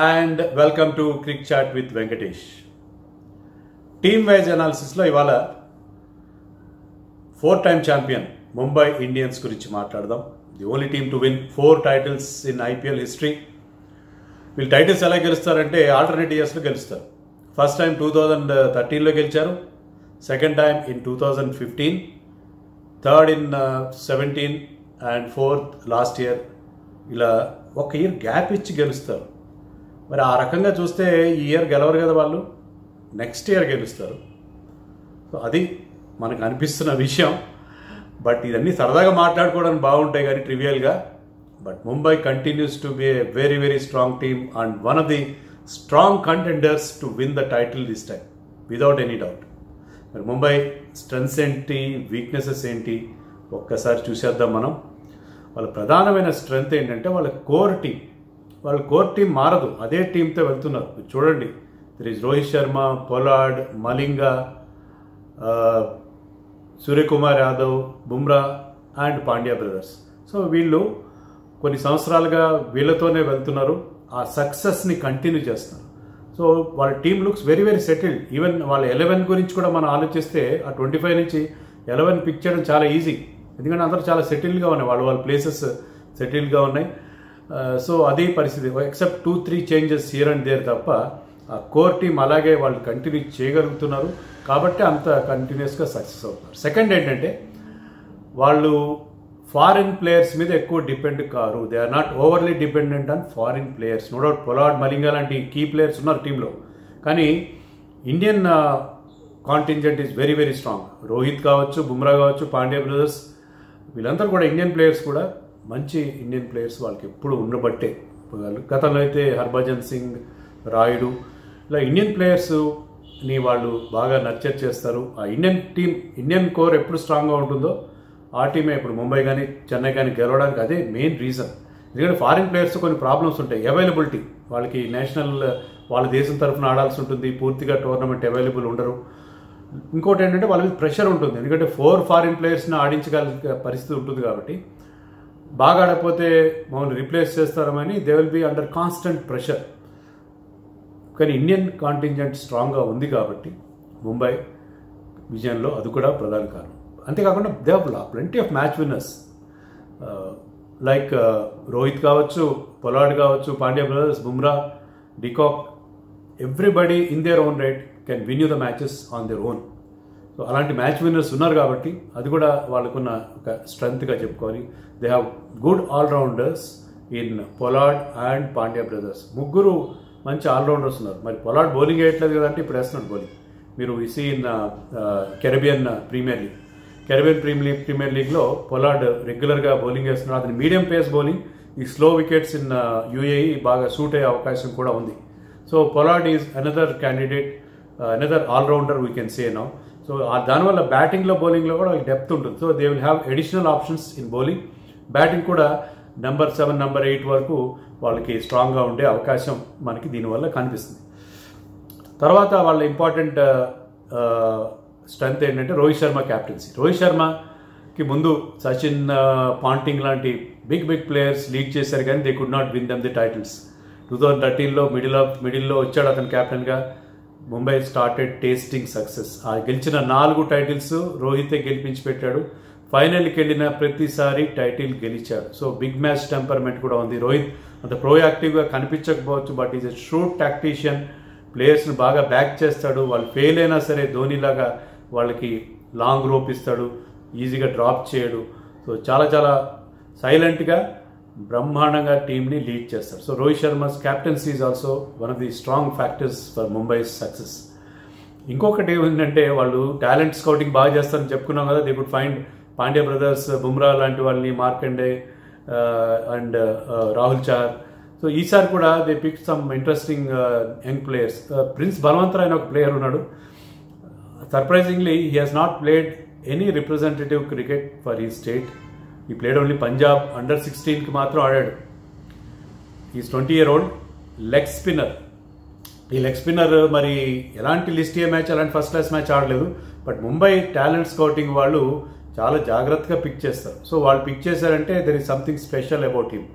and welcome to Cricket Chat with Venkatesh. Team wise analysis lo ivala 4-time champion Mumbai Indians gurinchi maatladam. The only team to win 4 titles in IPL history. Will titles ela gelustarante alternate years lo gelustaru. First time 2013 lo gelicharu, second time in 2015, third in 17 and fourth last year. ఇలా ఒక year gap ఇచ్చి గెలుస్తారు. మరి ఆ రకంగా చూస్తే ఈ year గెలవరు కదా వాళ్ళు, నెక్స్ట్ ఇయర్ గెలుస్తారు. సో అది మనకు అనిపిస్తున్న విషయం. బట్ ఇవన్నీ సరదాగా మాట్లాడుకోవడానికి బాగుంటాయి కానీ ట్రివియల్గా. But Mumbai continues to be a very very strong team and one of the strong contenders to win the title this time without any doubt. మరి ముంబై స్ట్రెంగ్స్ ఏంటి, వీక్నెసెస్ ఏంటి ఒక్కసారి చూసేద్దాం మనం. వాళ్ళ ప్రధానమైన స్ట్రెంగ్త్ ఏంటంటే వాళ్ళ కోర్ టీం మారదు, అదే టీంతో వెళ్తున్నారు. చూడండి, there is Rohit Sharma, Pollard, Malinga, Suryakumar Yadav, Bumrah and Pandya brothers. So వీళ్ళు కొన్ని సంవత్సరాలుగా వీళ్ళతోనే వెళ్తున్నారు, ఆ సక్సెస్ని కంటిన్యూ చేస్తున్నారు. సో వాళ్ళ team looks very very settled. Even వాళ్ళ 11 గురించి కూడా మనం ఆలోచిస్తే ఆ 25 నుంచి 11 పిక్ చేయడం చాలా ఈజీ, ఎందుకంటే అందరూ చాలా సెటిల్డ్గా ఉన్నాయి, వాళ్ళ ప్లేసెస్ సెటిల్డ్గా ఉన్నాయి. సో అదే పరిస్థితి, except 2-3 changes here and there తప్ప ఆ కోర్ టీం అలాగే వాళ్ళు కంటిన్యూ చేయగలుగుతున్నారు. కాబట్టి అంత కంటిన్యూస్గా సక్సెస్ అవుతున్నారు. సెకండ్ ఏంటంటే వాళ్ళు ఫారిన్ ప్లేయర్స్ మీద ఎక్కువ డిపెండ్ కారు. They are not overly dependent on foreign players. No doubt Pollard, Malinga లాంటి కీ ప్లేయర్స్ ఉన్నారు టీంలో, కానీ Indian contingent is very very strong. Rohit కావచ్చు, బుమ్రా కావచ్చు, పాండ్యా బ్రదర్స్, వీళ్ళందరూ కూడా ఇండియన్ ప్లేయర్స్, కూడా మంచి ఇండియన్ ప్లేయర్స్ వాళ్ళకి ఎప్పుడు ఉండబట్టే. గతంలో అయితే హర్భజన్ సింగ్, రాయుడు, ఇలా ఇండియన్ ప్లేయర్స్ని వాళ్ళు బాగా నర్చర్ చేస్తారు. ఆ ఇండియన్ కోర్ ఎప్పుడు స్ట్రాంగ్గా ఉంటుందో ఆ టీమే ఇప్పుడు ముంబై కానీ చెన్నై కానీ గెలవడానికి అదే మెయిన్ రీజన్. ఎందుకంటే ఫారిన్ ప్లేయర్స్ కొన్ని ప్రాబ్లమ్స్ ఉంటాయి, అవైలబిలిటీ వాళ్ళకి నేషనల్ వాళ్ళ దేశం తరఫున ఆడాల్సి ఉంటుంది, పూర్తిగా టోర్నమెంట్ అవైలబుల్ ఉండరు. ఇంకోటి ఏంటంటే వాళ్ళ మీద ప్రెషర్ ఉంటుంది, ఎందుకంటే 4 ఫారిన్ ప్లేయర్స్ని ఆడించగలిగే పరిస్థితి ఉంటుంది. కాబట్టి బాగా ఆడకపోతే మమ్మల్ని రీప్లేస్ చేస్తారని they will be under constant pressure. కానీ ఇండియన్ కాంటింజెంట్ స్ట్రాంగ్గా ఉంది కాబట్టి ముంబై విజయంలో అది కూడా ప్రధాన కారణం. అంతేకాకుండా they have plenty of match winners like Rohit కావచ్చు, పొలార్డ్ కావచ్చు, Pandya brothers, Bumrah, de Kock, everybody in their own right can win you the matches on their own. So అలాంటి మ్యాచ్ విన్నర్స్ ఉన్నారు కాబట్టి అది కూడా వాళ్ళకున్న ఒక స్ట్రెంగ్త్గా చెప్పుకోవాలి. They have good allrounders in Pollard and Pandya brothers. ముగ్గురు మంచి ఆల్రౌండర్స్ ఉన్నారు. మరి పొలార్డ్ బౌలింగ్ వేయట్లేదు కదంటే ఇప్పుడు వేస్తున్నాడు బౌలింగ్. మీరు ఇసి ఇన్ కెరబియన్ ప్రీమియర్ లీగ్లో పొలార్డ్ రెగ్యులర్గా బౌలింగ్ వేస్తున్నాడు. అతని మీడియం పేస్ బౌలింగ్, ఈ స్లో వికెట్స్ ఇన్ యూఏఈ బాగా సూట్ అయ్యే అవకాశం కూడా ఉంది. So Pollard is another candidate, another allrounder we can say now. So దానివల్ల బ్యాటింగ్లో బౌలింగ్లో కూడా వాళ్ళకి డెప్త్ ఉంటుంది. So they will have additional options in bowling. Batting కూడా నెంబర్ 7, నెంబర్ 8 వరకు వాళ్ళకి స్ట్రాంగ్గా ఉండే అవకాశం మనకి దీనివల్ల కనిపిస్తుంది. తర్వాత వాళ్ళ ఇంపార్టెంట్ స్ట్రెంగ్త్ ఏంటంటే రోహిత్ శర్మ క్యాప్టెన్సీ. రోహిత్ శర్మకి ముందు సచిన్, పాంటింగ్ లాంటి బిగ్ ప్లేయర్స్ లీడ్ చేశారు, కానీ they could not win them the titles. 2013లో మిడిల్లో వచ్చాడు అతను కెప్టెన్గా. Mumbai started tasting success. ఆ గెలిచిన 4 టైటిల్స్ రోహితే గెలిపించి పెట్టాడు. ఫైనల్కి వెళ్ళిన ప్రతిసారి టైటిల్ గెలిచాడు. సో బిగ్ మ్యాచ్ టెంపర్మెంట్ కూడా ఉంది. రోహిత్ అంత ప్రోయాక్టివ్గా కనిపించకపోవచ్చు, but is a shrewd tactician. ప్లేయర్స్ని బాగా బ్యాక్ చేస్తాడు. వాళ్ళు ఫెయిల్ అయినా సరే ధోనిలాగా వాళ్ళకి లాంగ్ రోప్ ఇస్తాడు, ఈజీగా డ్రాప్ చేయడు. సో చాలా సైలెంట్గా బ్రహ్మాండంగా టీంని లీడ్ చేస్తారు. So Rohit Sharma's captaincy is also one of the strong factors for Mumbai's success. ఇంకొకటి ఏంటంటే వాళ్ళు టాలెంట్ స్కౌటింగ్ బాగా చేస్తారని చెప్పుకున్నాం కదా. They could find Pandya brothers, Bumrah లాంటి వాళ్ళని, మార్కండే అండ్ రాహుల్ చార్. సో ఈసారి కూడా they pick some interesting young players. Prince Balwantrai అనే ఒక ప్లేయర్ ఉన్నాడు. Surprisingly he has not played any representative cricket for he state. He played only Punjab under 16కి మాత్రం ఆడాడు. Is 20-year-old leg spinner. ఈ లెగ్ స్పిన్నర్ మరి ఎలాంటి లిస్ట్ ఏ మ్యాచ్, అలాంటి first class match ఆడలేదు. బట్ ముంబై టాలెంట్ స్కౌటింగ్ వాళ్ళు చాలా జాగ్రత్తగా పిక్ చేస్తారు. సో వాళ్ళు పిక్ చేశారంటే there is something special about him.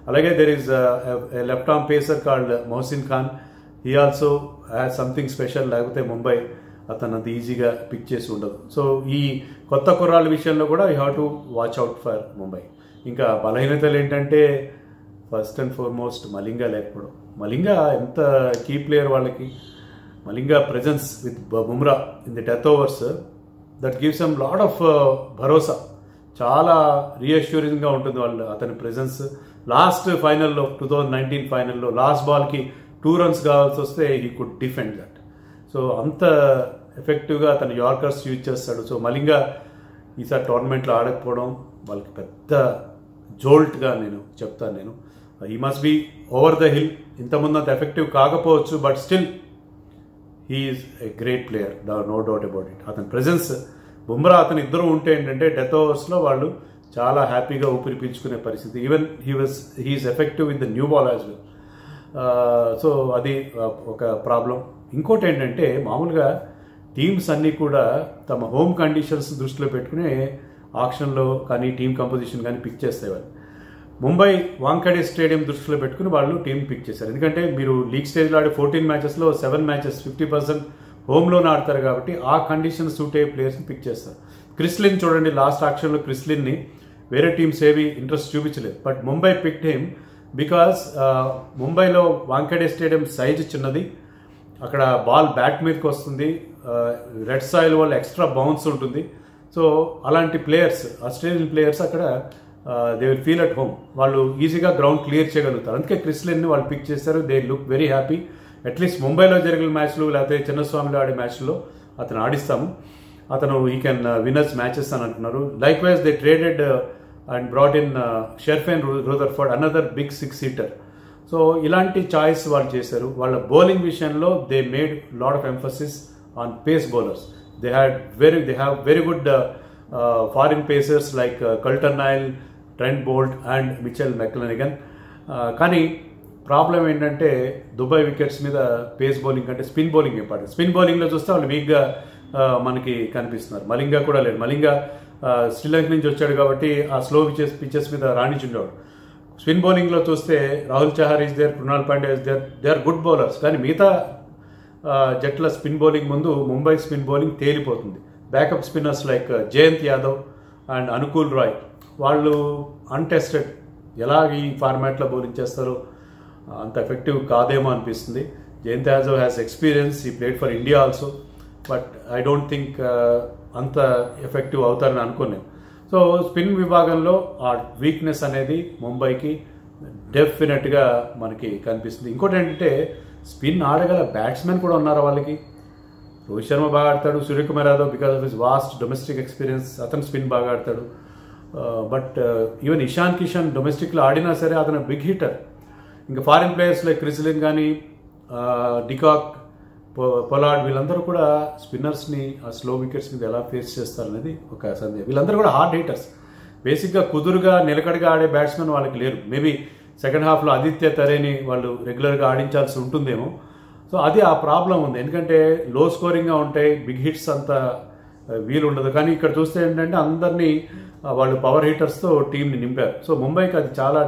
అలాగే there is left arm pacer called Mohsin Khan. He also has something special, లేకపోతే ముంబై అతను అంత ఈజీగా పిక్ చేసి ఉండదు. సో ఈ కొత్త కుర్రాళ్ళ విషయంలో కూడా you have to watch out for Mumbai. ఇంకా బలహీనతలు ఏంటంటే ఫస్ట్ అండ్ ఫార్మోస్ట్ మలింగా లేకపోవడం. మలింగా ఎంత కీ ప్లేయర్ వాళ్ళకి. Malinga presence with Bumrah in the death overs that gives M lot of భరోసా. చాలా రీఅష్యూరింగ్గా ఉంటుంది అతని ప్రెజెన్స్. లాస్ట్ ఫైనల్లో 2019 ఫైనల్లో లాస్ట్ బాల్కి 2 runs కావాల్సి వస్తే he could defend that. So అంత ఎఫెక్టివ్గా అతను యార్కర్స్ యూజ్ చేస్తాడు. సో మలింగా ఈసారి టోర్నమెంట్లో ఆడకపోవడం వాళ్ళకి పెద్ద జోల్ట్గా నేను చెప్తాను. He must be over the hill. ఇంతకుముందు అంత ఎఫెక్టివ్ కాకపోవచ్చు, but still he is a great player, no doubt about it. అతని ప్రెజెన్స్, బుమ్రా అతను ఇద్దరు ఉంటే ఏంటంటే డెత్ ఓవర్స్లో వాళ్ళు చాలా హ్యాపీగా ఊపిరి పీల్చుకునే పరిస్థితి. Even he is effective in the new ball as well. So అది ఒక ప్రాబ్లం. ఇంకోటి ఏంటంటే మామూలుగా టీమ్స్ అన్నీ కూడా తమ హోమ్ కండిషన్స్ దృష్టిలో పెట్టుకునే ఆక్షన్లో కానీ టీమ్ కంపోజిషన్ కానీ పిక్ చేస్తాయి వాళ్ళు. ముంబై వాంఖేడే స్టేడియం దృష్టిలో పెట్టుకుని వాళ్ళు టీం పిక్ చేశారు. ఎందుకంటే మీరు లీగ్ స్టేజ్లో ఆడే 14 మ్యాచెస్లో 7 మ్యాచెస్ 50% హోమ్లోనే ఆడతారు కాబట్టి ఆ కండిషన్ సూట్ అయ్యే ప్లేయర్స్ని పిక్ చేస్తారు. క్రిస్లిన్ చూడండి, లాస్ట్ ఆక్షన్లో క్రిస్లిన్ని వేరే టీమ్స్ ఏవి ఇంట్రెస్ట్ చూపించలేదు, but Mumbai picked him because ముంబైలో వాంఖేడే స్టేడియం సైజ్ చిన్నది, అక్కడ బాల్ బ్యాట్ మీదకి వస్తుంది, రెడ్ సాయిల్ వల్ల ఎక్స్ట్రా బౌన్స్ ఉంటుంది. సో అలాంటి ప్లేయర్స్, ఆస్ట్రేలియన్ ప్లేయర్స్ అక్కడ they will feel at home. వాళ్ళు ఈజీగా గ్రౌండ్ క్లియర్ చేయగలుగుతారు. అందుకే క్రిస్లిన్ని వాళ్ళు పిక్ చేశారు. They look very happy. At least ముంబైలో జరిగిన మ్యాచ్లు లేకపోతే చిన్నస్వామిలో ఆడే మ్యాచ్లో అతను ఆడిస్తాము, అతను ఈ కెన్ విన్నర్స్ మ్యాచెస్ అని అంటున్నారు. Likewise they traded and brought in Sherfane Rutherford, another big 6-seater. So ఇలాంటి చాయిస్ వాళ్ళు చేశారు. వాళ్ళ బౌలింగ్ విషయంలో they made lot of emphasis on pace bowlers. They have very good foreign pacers like Coulter Nile, Trent Boult and Mitchell McClenaghan. కానీ problem ఏంటంటే Dubai wickets మీద pace bowling కంటే spin bowling important. Spin బౌలింగ్లో చూస్తే వాళ్ళు వీక్గా మనకి కనిపిస్తున్నారు. మలింగా కూడా లేడు. మలింగా శ్రీలంక నుంచి వచ్చాడు కాబట్టి ఆ స్లో పిచెస్ మీద రాణించుండేవాడు. స్పిన్ బౌలింగ్లో చూస్తే Rahul Chahar is there, Krunal Pandya is there, they are good bowlers. కానీ మిగతా జట్ల స్పిన్ బౌలింగ్ ముందు ముంబై స్పిన్ బౌలింగ్ తేలిపోతుంది. Backup spinners like Jayant Yadav and Anukul Roy వాళ్ళు అన్టెస్టెడ్. ఎలా ఈ ఫార్మాట్లో బౌలింగ్ చేస్తారో అంత ఎఫెక్టివ్ కాదేమో అనిపిస్తుంది. జయంత్ యాదవ్ హ్యాస్ ఎక్స్పీరియన్స్, ఈ played for India also, but I don't think అంత ఎఫెక్టివ్ అవుతారని అనుకోలేను. సో స్పిన్ విభాగంలో ఆ వీక్నెస్ అనేది ముంబైకి డెఫినెట్గా మనకి కనిపిస్తుంది. ఇంకోటి ఏంటంటే స్పిన్ ఆడగల బ్యాట్స్మెన్ కూడా ఉన్నారు వాళ్ళకి. రోహిత్ శర్మ బాగా ఆడతాడు, Suryakumar Yadav because of his vast domestic experience అతను స్పిన్ బాగా ఆడతాడు. బట్ ఈవెన్ ఇషాన్ కిషన్ డొమెస్టిక్లో ఆడినా సరే అతను బిగ్ హిట్టర్. ఇంకా ఫారిన్ ప్లేయర్స్ లైక్ క్రిస్లిన్ కానీ డికాక్, పొలార్డ్ వీళ్ళందరూ కూడా స్పిన్నర్స్ని ఆ స్లో వికెట్స్ మీద ఎలా ఫేస్ చేస్తారనేది ఒక సందేహం. వీళ్ళందరూ కూడా హార్డ్ హిట్టర్స్. బేసిక్గా కుదురుగా నిలకడగా ఆడే బ్యాట్స్మెన్ వాళ్ళకి లేరు. మేబీ సెకండ్ హాఫ్లో ఆదిత్య తరేని వాళ్ళు రెగ్యులర్గా ఆడించాల్సి ఉంటుందేమో. సో అది ఆ ప్రాబ్లం ఉంది. ఎందుకంటే లో స్కోరింగ్గా ఉంటాయి, బిగ్ హిట్స్ అంత వీలు ఉండదు. కానీ ఇక్కడ చూస్తే ఏంటంటే అందరినీ వాళ్ళు పవర్ హిట్టర్స్తో టీంని నింపారు. సో ముంబైకి అది చాలా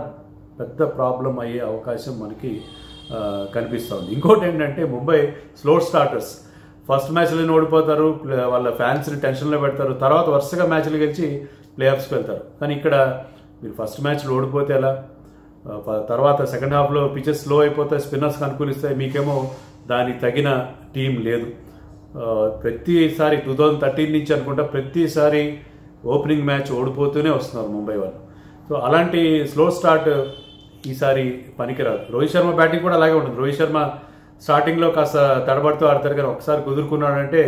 పెద్ద ప్రాబ్లం అయ్యే అవకాశం మనకి కనిపిస్తుంది. ఇంకోటి ఏంటంటే ముంబై స్లో స్టార్టర్స్. ఫస్ట్ మ్యాచ్లో ఓడిపోతారు, వాళ్ళ ఫ్యాన్స్ని టెన్షన్లో పెడతారు, తర్వాత వరుసగా మ్యాచ్లు గెలిచి ప్లే ఆఫ్స్కి వెళ్తారు. కానీ ఇక్కడ మీరు ఫస్ట్ మ్యాచ్లో ఓడిపోతే ఎలా, తర్వాత సెకండ్ హాఫ్లో పిచెస్ స్లో అయిపోతాయి, స్పిన్నర్స్కి అనుకూలిస్తాయి, మీకేమో దానికి తగిన టీం లేదు. ప్రతిసారి 2013 నుంచి అనుకుంటా ప్రతిసారి ఓపెనింగ్ మ్యాచ్ ఓడిపోతూనే వస్తున్నారు ముంబై వాళ్ళు. సో అలాంటి స్లో స్టార్ట్ ఈసారి పనికిరాదు. రోహిత్ శర్మ బ్యాటింగ్ కూడా అలాగే ఉంటుంది. రోహిత్ శర్మ స్టార్టింగ్లో కాస్త తడబడుతూ ఆడతారు, కానీ ఒకసారి కుదురుకున్నాడంటే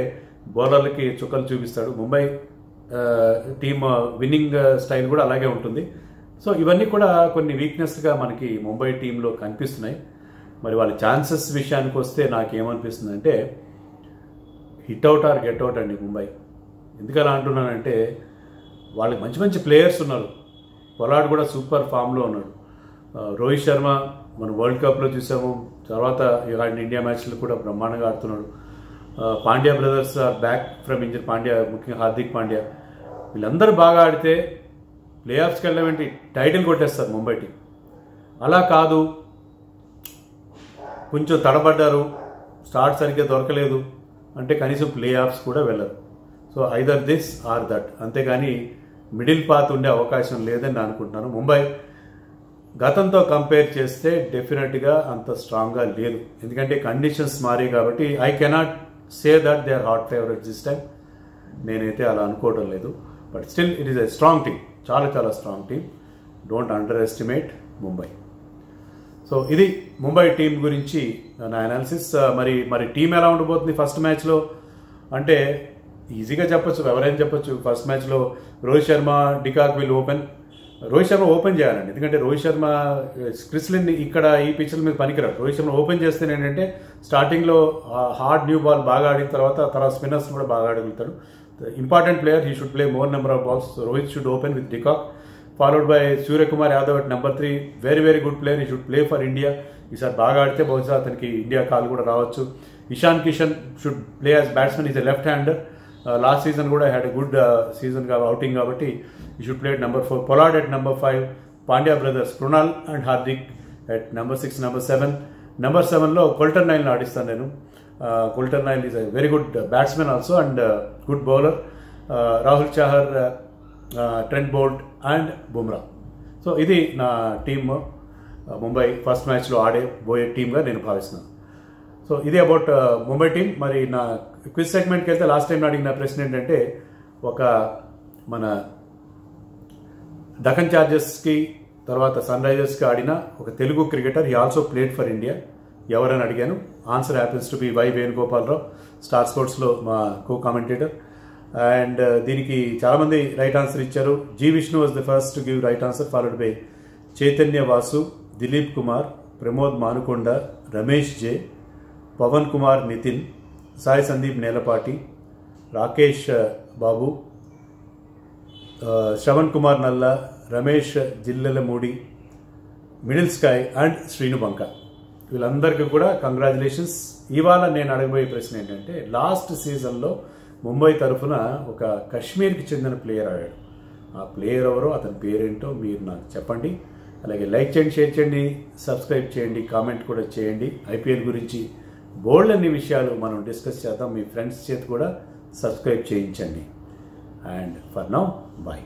బౌలర్లకి చుక్కలు చూపిస్తాడు. ముంబై టీమ్ విన్నింగ్ స్టైల్ కూడా అలాగే ఉంటుంది. సో ఇవన్నీ కూడా కొన్ని వీక్నెస్గా మనకి ముంబై టీంలో కనిపిస్తున్నాయి. మరి వాళ్ళ ఛాన్సెస్ విషయానికి వస్తే నాకేమనిపిస్తుంది అంటే hit out or get out అండి ముంబై. ఎందుకలా అంటున్నానంటే వాళ్ళకి మంచి మంచి ప్లేయర్స్ ఉన్నారు. పొలార్డ్ కూడా సూపర్ ఫామ్లో ఉన్నాడు. రోహిత్ శర్మ మనం వరల్డ్ కప్లో చూసాము, తర్వాత ఆడిన ఇండియా మ్యాచ్లో కూడా బ్రహ్మాండంగా ఆడుతున్నాడు. Pandya brothers are back from injury. Pandya, ముఖ్యంగా హార్దిక్ పాండ్యా, వీళ్ళందరూ బాగా ఆడితే ప్లే ఆఫ్స్కి వెళ్ళమేంటి టైటిల్ కొట్టేస్తారు ముంబై టీం. అలా కాదు, కొంచెం తడబడ్డారు, స్టార్ట్ సరిగ్గా దొరకలేదు అంటే కనీసం ప్లే ఆఫ్స్ కూడా వెళ్ళరు. So either this or that, అంతేగాని మిడిల్ పాత్ ఉండే అవకాశం లేదని నేను అనుకుంటున్నాను. ముంబై గతంతో కంపేర్ చేస్తే డెఫినెట్గా అంత స్ట్రాంగ్గా లేదు, ఎందుకంటే కండిషన్స్ మారి కాబట్టి. I cannot say that they or hot favourite this time, నేనైతే అలా అనుకోవడం లేదు. But still it is a strong team, చాలా చాలా strong team. Don't under estimate Mumbai. So ఇది ముంబై టీం గురించి నా అనాలిసిస్. మరి టీం ఎలా ఉండబోతుంది ఫస్ట్ మ్యాచ్లో అంటే ఈజీగా చెప్పొచ్చు, ఎవరైనా చెప్పొచ్చు. ఫస్ట్ మ్యాచ్లో Rohit Sharma, de Kock will open. Rohit Sharma open చేయాలండి, ఎందుకంటే రోహిత్ శర్మ క్రిస్లిన్ ఇక్కడ ఈ పిచ్ల మీద పనికిరాడు. రోహిత్ శర్మ ఓపెన్ చేస్తే ఏంటంటే స్టార్టింగ్లో హార్డ్ న్యూ బాల్ బాగా ఆడిన తర్వాత స్పిన్నర్స్ కూడా బాగా ఆడగలుగుతాడు. Important player, he should play more number of balls. Rohit should open with de Kock, followed by Suryakumar Yadav at number 3. Very very good player, he should play for India. ఈసారి బాగా ఆడితే బహుశా అతనికి ఇండియా కాల్ కూడా రావచ్చు. Ishan Kishan should play as batsmen, is a left hander. Last season కూడా had a good season outing కాబట్టి he should play at number 4. Pollard at number 5. Pandya brothers Krunal and Hardik at number 6, number 7. Number 7లో Coulter నైల్ని ఆడిస్తాను నేను. Coulter Nile is a very good batsmen also and good bowler. Rahul Chahar, Trent Boult and Bumrah. So ఇది నా team, Mumbai first మ్యాచ్లో ఆడబోయే టీమ్గా నేను భావిస్తున్నాను. సో ఇది అబౌట్ ముంబై టీం. మరి నా క్విజ్ సెగ్మెంట్కి వెళ్తే లాస్ట్ టైం అడిగిన ప్రశ్న ఏంటంటే, ఒక మన దక్కన్ చార్జర్స్కి తర్వాత సన్ రైజర్స్కి ఆడిన ఒక Telugu cricketer, he also played for India, ఎవరని అడిగాను. Answer happens to be why Venugopala Rao, star స్పోర్ట్స్లో మా కో కామెంటేటర్. అండ్ దీనికి చాలామంది రైట్ ఆన్సర్ ఇచ్చారు. G Vishnu was the first to give right answer, followed by Chaitanya Vasu, Dilip Kumar, Pramod Manukonda, Ramesh జే, పవన్ కుమార్ నితిన్, సాయి సందీప్ నేలపాటి, రాకేష్ బాబు, శ్రవణ్ కుమార్ నల్ల, Ramesh Jillellamudi, middle sky and Srinu బంక. వీళ్ళందరికీ కూడా కంగ్రాచులేషన్స్. ఇవాళ నేను అడగబోయే ప్రశ్న ఏంటంటే, లాస్ట్ సీజన్లో ముంబై తరఫున ఒక కశ్మీర్కి చెందిన ప్లేయర్ ఆడాడు. ఆ ప్లేయర్ ఎవరో, అతని పేరేంటో మీరు నాకు చెప్పండి. అలాగే లైక్ చేయండి, షేర్ చేయండి, సబ్స్క్రైబ్ చేయండి, కామెంట్ కూడా చేయండి. ఐపీఎల్ గురించి బోల్డ్ అన్ని విషయాలు మనం డిస్కస్ చేద్దాం. మీ ఫ్రెండ్స్ చేత కూడా సబ్స్క్రైబ్ చేయించండి. And for now bye.